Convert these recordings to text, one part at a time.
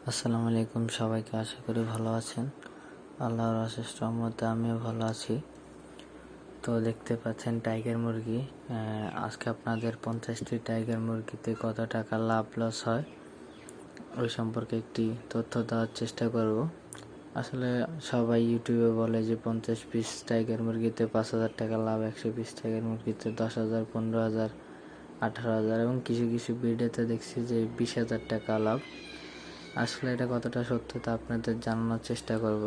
আসসালামু আলাইকুম সবাইকে, আশা করি ভালো আছেন। আল্লাহর অশেষ রহমতে আমিও ভালো আছি। তো দেখতে পাচ্ছেন টাইগার মুরগি। আজকে আপনাদের 50টি টাইগার মুরগিতে কত টাকা লাভ লস হয় ওই সম্পর্কে একটি তথ্য দেওয়ার চেষ্টা করব। আসলে সবাই ইউটিউবে বলে যে 50 পিস টাইগার মুরগিতে 5,000 টাকা লাভ, 100 পিস টাইগার মুরগিতে 10,000, 15,000, 18,000 এবং কিছু কিছু ভিডিওতে দেখছি যে 20,000 টাকা লাভ। আসলে এটা কতটা সত্য তা আপনাদের জানানোর চেষ্টা করব।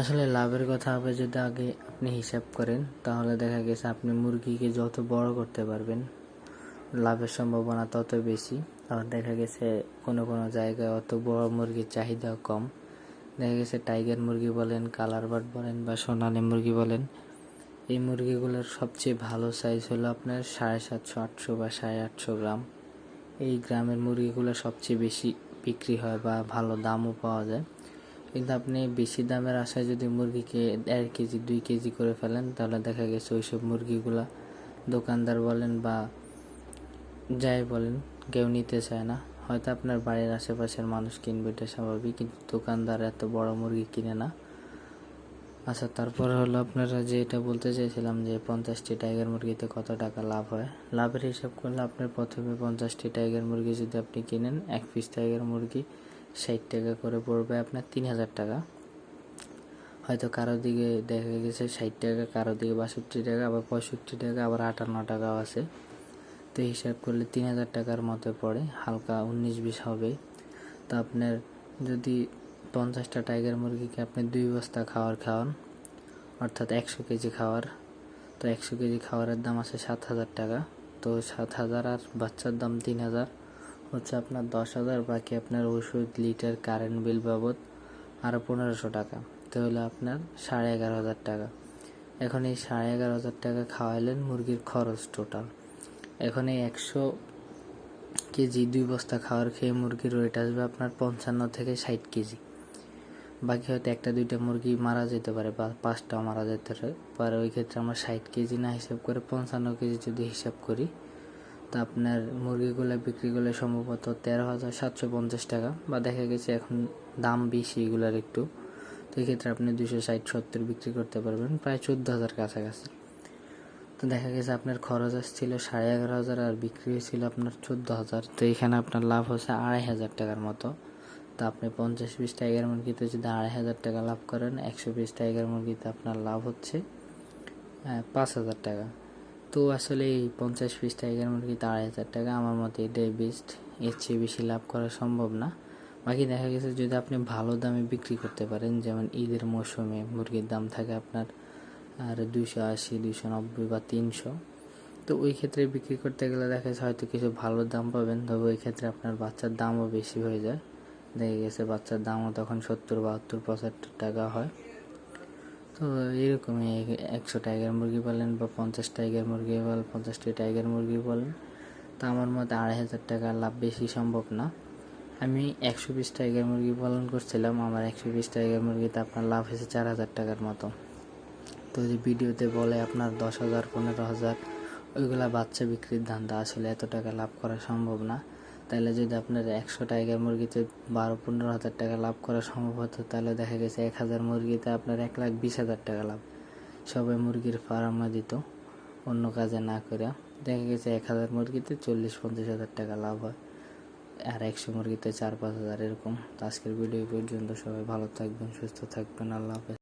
আসলে লাভের কথা হবে যদি আগে আপনি হিসাব করেন, তাহলে দেখা গেছে আপনি মুরগিকে যত বড় করতে পারবেন লাভের সম্ভাবনা তত বেশি। আর দেখা গেছে কোনো কোনো জায়গায় অত বড় মুরগির চাহিদা কম। দেখা গেছে টাইগার মুরগি বলেন, কালার বার্ড বলেন বা সোনালী মুরগি বলেন, এই মুরগিগুলোর সবচেয়ে ভালো সাইজ হলো আপনার 750, 800 বা 850 গ্রাম। এই গ্রামের মুরগিগুলো সবচেয়ে বেশি বিক্রি হয় বা ভালো দামও পাওয়া যায়। কিন্তু আপনি বেশি দামের আশায় যদি মুরগিকে 1.5 কেজি 2 কেজি করে ফেলেন, তাহলে দেখা গেছে ওইসব মুরগিগুলা দোকানদার বলেন বা যাই বলেন কেউ নিতে চায় না। হয়তো আপনার বাড়ির আশেপাশের মানুষ কিনবে, এটা স্বাভাবিক, কিন্তু দোকানদার এত বড় মুরগি কিনে না। আচ্ছা, তারপরে হলো আপনারা যে এটা বলতে চাইছিলাম যে 50টি টাইগার মুরগিতে কত টাকা লাভ হয়। লাভের হিসাব করলে আপনার প্রথমে 50টি টাইগার মুরগি যদি আপনি কিনেন, 1 পিস টাইগার মুরগি 60 টাকা করে পড়বে আপনার 3,000 টাকা। হয়তো কারো দিকে দেখা গেছে 60 টাকা, কারো দিকে 62 টাকা, আবার 65 টাকা, আবার 58 টাকাও আছে। তো হিসাব করলে 3,000 টাকার মতো পড়ে, হালকা 19-20 হবে। তো আপনার যদি 50টা টাইগার মুরগিকে আপনি 2 বস্তা খাওয়ান, অর্থাৎ 100 কেজি খাওয়ার, তো 100 কেজি খাওয়ারের দাম আছে 7,000 টাকা। তো 7,000 আর বাচ্চার দাম 3,000 হচ্ছে আপনার 10,000। বাকি আপনার ওষুধ, লিটার, কারেন্ট বিল বাবদ আরও 1,500 টাকা, তো হলো আপনার 11,500 টাকা। এখন এই 11,500 টাকা খাওয়াইলেন মুরগির খরচ টোটাল। এখন এই 100 কেজি 2 বস্তা খাওয়ার খেয়ে মুরগির ওয়েট আসবে আপনার 55 থেকে 60 কেজি। বাকি হয়তো 1-2টা মুরগি মারা যেতে পারে বা 5টাও মারা যেতে পারে। ওই ক্ষেত্রে আমরা 60 কেজি না হিসাব করে 55 কেজি যদি হিসাব করি, তা আপনার মুরগিগুলো বিক্রি করলে সম্ভবত 13,750 টাকা, বা দেখা গেছে এখন দাম বেশি এগুলার একটু, তো এই ক্ষেত্রে আপনি 260-70 বিক্রি করতে পারবেন, প্রায় 14,000 কাছাকাছি। তো দেখা গেছে আপনার খরচ আসছিল 11,500 আর বিক্রি হয়েছিল আপনার 14,000। তো এখানে আপনার লাভ হচ্ছে 2,500 টাকার মতো। তো আপনি 50 পিস টাইগার মুরগিতে যদি 2,500 টাকা লাভ করেন, 100 পিস টাইগার মুরগিতে আপনার লাভ হচ্ছে 5,000 টাকা। তো আসলে এই 50 পিস টাইগার মুরগিতে 2,500 টাকা আমার মতে এটাই বেস্ট। এর চেয়ে বেশি লাভ করা সম্ভব না। বাকি দেখা গেছে যদি আপনি ভালো দামে বিক্রি করতে পারেন, যেমন ঈদের মৌসুমে মুরগির দাম থাকে আপনার আর 280, 290 বা 300, তো ওই ক্ষেত্রে বিক্রি করতে গেলে দেখা যাচ্ছে হয়তো কিছু ভালো দাম পাবেন, তবে ওই ক্ষেত্রে আপনার বাচ্চার দামও বেশি হয়ে যায়। দেখা গেছে বাচ্চার দামও তখন 70, 72, 75 টাকা হয়। তো এরকমই 100 টাইগার মুরগি বলেন বা 50 টাইগার মুরগি বলেন, 50টি টাইগার মুরগি বলেন, তো আমার মতে 2,500 টাকা লাভ বেশি সম্ভব না। আমি 100 পিস টাইগার মুরগি পালন করছিলাম, আমার 100 পিস টাইগার মুরগিতে আপনার লাভ হয়েছে 4,000 টাকার মতো। তো যে ভিডিওতে বলে আপনার 10,000, 15,000, ওইগুলা বাচ্চা বিক্রির ধান্দা, আসলে এত টাকা লাভ করা সম্ভব না। তাহলে যদি আপনার 100 টাইগার মুরগিতে 12-15,000 টাকা লাভ করা সম্ভব হতো, তাহলে দেখা গেছে 1,000 মুরগিতে আপনার 1,20,000 টাকা লাভ। সবাই মুরগির ফার্মে দিত অন্য কাজে না করে। দেখা গেছে 1,000 মুরগিতে 40-50,000 টাকা লাভ হয়, আর 100 মুরগিতে 4-5,000 এরকম। তো আজকের ভিডিও পর্যন্ত, সবাই ভালো থাকবেন, সুস্থ থাকবেন, আল্লাহ হাফেজ।